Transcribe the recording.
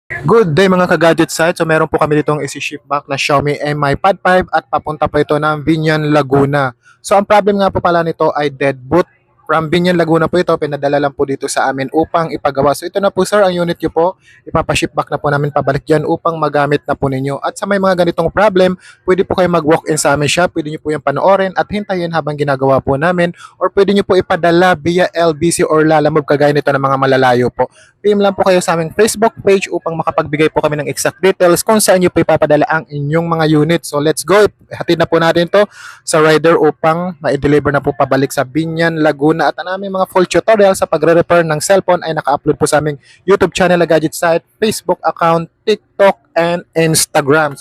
Good day mga ka-gadget site. So meron po kami ditong isi-ship back na Xiaomi Mi Pad 5 at papunta po ito ng Binyan, Laguna. So ang problem nga po pala nito ay dead boot. From Binyan, Laguna po ito, pinadala lang po dito sa amin upang ipagawa. So ito na po sir, ang unit nyo po, ipapaship back na po namin pabalik dyan upang magamit na po ninyo. At sa may mga ganitong problem, pwede po kayo mag-walk-in sa amin shop, pwede nyo po yung panoorin at hintayin habang ginagawa po namin, or pwede nyo po ipadala via LBC or Lalamove kagaya nito ng mga malalayo po. PM lang po kayo sa aming Facebook page upang makapagbigay po kami ng exact details kung saan nyo po ipapadala ang inyong mga unit. So let's go! Hatid na po natin to sa rider upang ma-deliver na po pabalik sa Binyan, Laguna. At ang aming mga full tutorial sa pagre-repair ng cellphone ay naka-upload po sa aming YouTube channel na Gadget Site, Facebook account, TikTok, and Instagram.